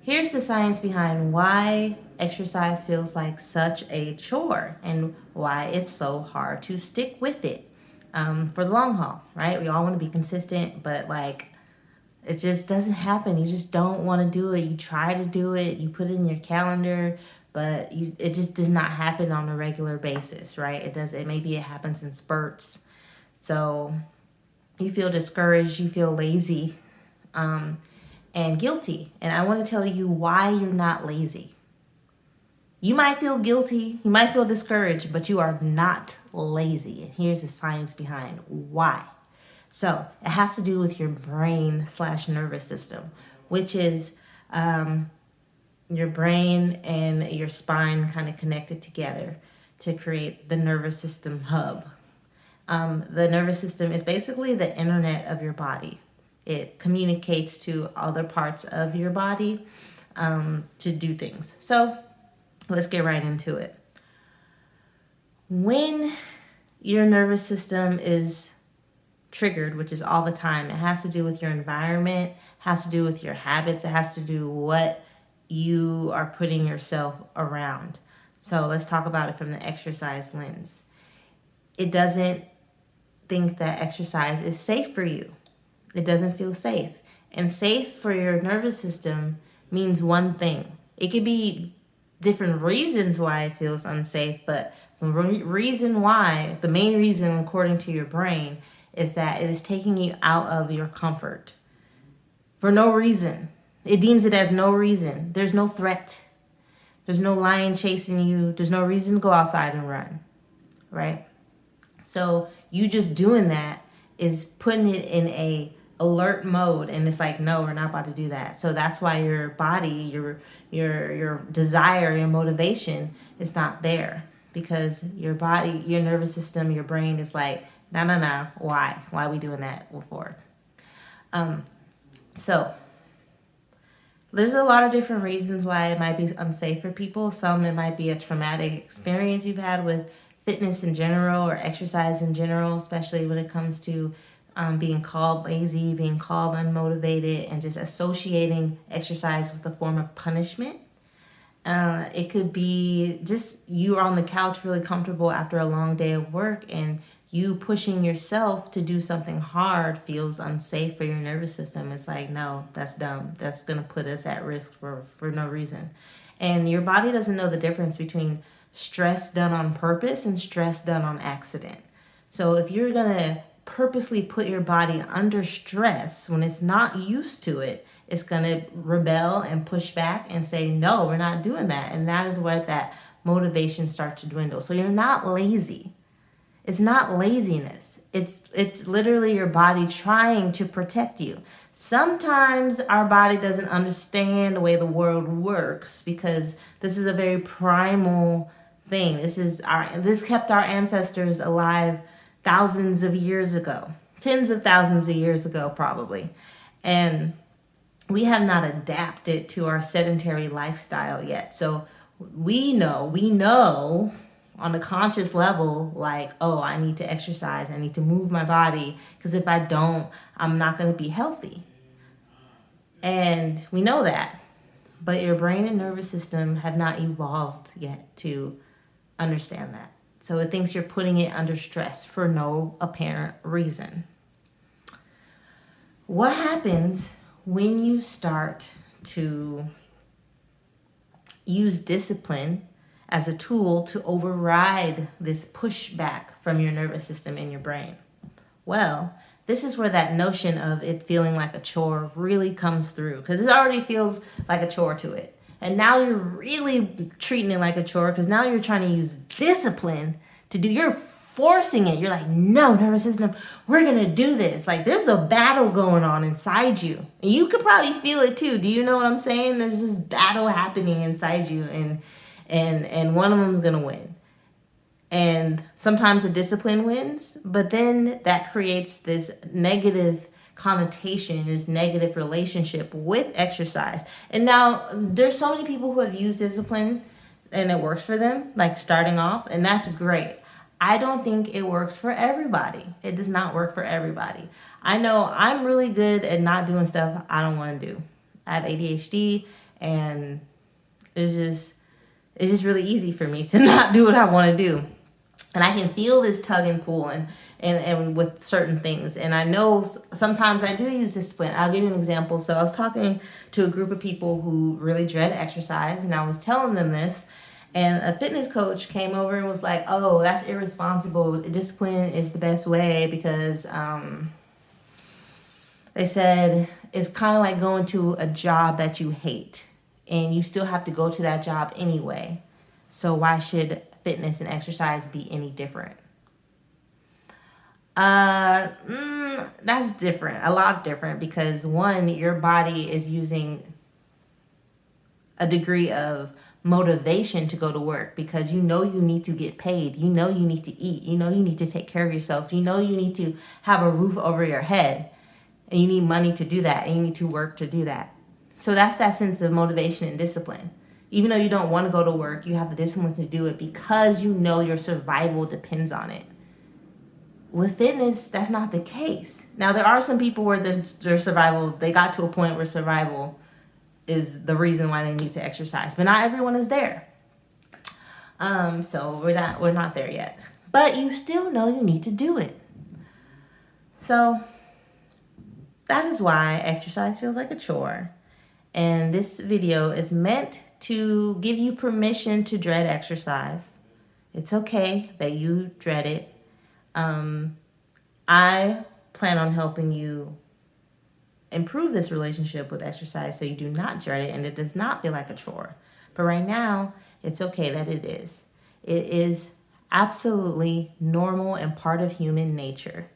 Here's the science behind why exercise feels like such a chore and why it's so hard to stick with it for the long haul, right? We all want to be consistent, but like it just doesn't happen. You just don't want to do it. You try to do it, you put it in your calendar, but it just does not happen on a regular basis, right? It does. It maybe it happens in spurts. So you feel discouraged, you feel lazy, um, and guilty. And I want to tell you why you're not lazy. You might feel guilty, you might feel discouraged, but you are not lazy. And here's the science behind why. So it has to do with your brain slash nervous system, which is your brain and your spine kind of connected together to create the nervous system hub. The nervous system is basically the internet of your body. It communicates to other parts of your body to do things. So let's get right into it. When your nervous system is triggered, which is all the time, it has to do with your environment, has to do with your habits, it has to do what you are putting yourself around. So let's talk about it from the exercise lens. It doesn't think that exercise is safe for you. It doesn't feel safe. And safe for your nervous system means one thing. It could be different reasons why it feels unsafe, but the reason why, the main reason according to your brain, is that it is taking you out of your comfort for no reason. It deems it as no reason. There's no threat. There's no lion chasing you. There's no reason to go outside and run, right? So you just doing that is putting it in a alert mode, and it's like, no, we're not about to do that. So that's why your body, your desire, your motivation is not there, because your body, your nervous system, your brain is like, no, why are we doing that for? So there's a lot of different reasons why it might be unsafe for people. Some, it might be a traumatic experience you've had with fitness in general or exercise in general, especially when it comes to being called lazy, being called unmotivated, and just associating exercise with a form of punishment. It could be just you are on the couch really comfortable after a long day of work, and you pushing yourself to do something hard feels unsafe for your nervous system. It's like, no, that's dumb. That's going to put us at risk for no reason. And your body doesn't know the difference between stress done on purpose and stress done on accident. So if you're going to purposely put your body under stress when it's not used to it, it's going to rebel and push back and say, no, we're not doing that. And that is where that motivation starts to dwindle. So you're not lazy. It's not laziness. It's literally your body trying to protect you. Sometimes our body doesn't understand the way the world works, because this is a very primal thing. This kept our ancestors alive thousands of years ago, tens of thousands of years ago probably. And we have not adapted to our sedentary lifestyle yet. So we know on a conscious level, like, oh, I need to exercise, I need to move my body, because if I don't, I'm not going to be healthy. And we know that, but your brain and nervous system have not evolved yet to understand that. So it thinks you're putting it under stress for no apparent reason. What happens when you start to use discipline as a tool to override this pushback from your nervous system and your brain? Well, this is where that notion of it feeling like a chore really comes through, because it already feels like a chore to it. And now you're really treating it like a chore, because now you're trying to use discipline to do, you're forcing it. You're like, no, nervous system, we're going to do this. Like there's a battle going on inside you. And you could probably feel it too. Do you know what I'm saying? There's this battle happening inside you, and one of them is going to win. And sometimes the discipline wins, but then that creates this negative connotation, this negative relationship with exercise. And now there's so many people who have used discipline and it works for them, like starting off, and that's great. I don't think it works for everybody. It does not work for everybody. I know I'm really good at not doing stuff I don't want to do. I have ADHD, And it's just really easy for me to not do what I want to do. And I can feel this tug and pull and with certain things. And I know sometimes I do use discipline. I'll give you an example. So I was talking to a group of people who really dread exercise, and I was telling them this. And a fitness coach came over and was like, "Oh, that's irresponsible. Discipline is the best way because they said it's kind of like going to a job that you hate, and you still have to go to that job anyway. So why should fitness and exercise be any different?" That's different. A lot different because one, your body is using a degree of motivation to go to work because you know you need to get paid. You know you need to eat. You know you need to take care of yourself. You know you need to have a roof over your head. And you need money to do that. And you need to work to do that. So that's that sense of motivation and discipline. Even though you don't want to go to work, you have the discipline to do it because you know your survival depends on it. With fitness, that's not the case. Now, there are some people where their survival, they got to a point where survival is the reason why they need to exercise. But not everyone is there. So we're not there yet. But you still know you need to do it. So that is why exercise feels like a chore. And this video is meant to give you permission to dread exercise. It's okay that you dread it. I plan on helping you improve this relationship with exercise so you do not dread it and it does not feel like a chore. But right now, it's okay that it is. It is absolutely normal and part of human nature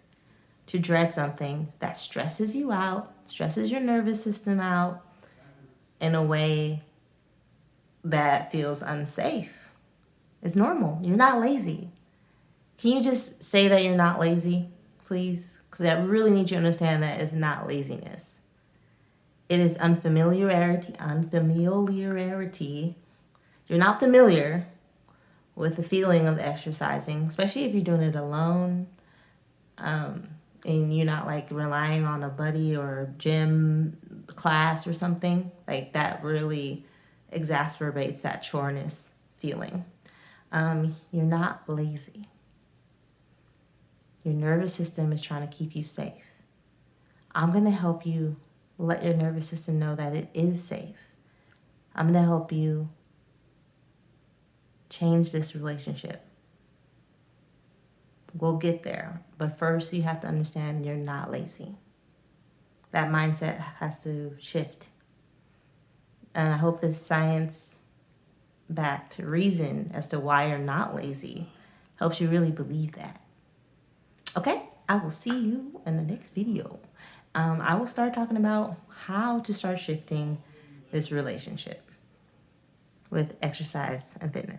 to dread something that stresses you out, stresses your nervous system out in a way that feels unsafe. It's normal. You're not lazy. Can you just say that you're not lazy, please? Because I really need you to understand that it's not laziness. It is unfamiliarity. You're not familiar with the feeling of exercising, especially if you're doing it alone. And you're not like relying on a buddy or a gym class or something. Like that really exacerbates that choreness feeling. You're not lazy. Your nervous system is trying to keep you safe. I'm going to help you let your nervous system know that it is safe. I'm going to help you change this relationship. We'll get there. But first, you have to understand you're not lazy. That mindset has to shift. And I hope this science-backed reason as to why you're not lazy helps you really believe that. Okay, I will see you in the next video. I will start talking about how to start shifting this relationship with exercise and fitness.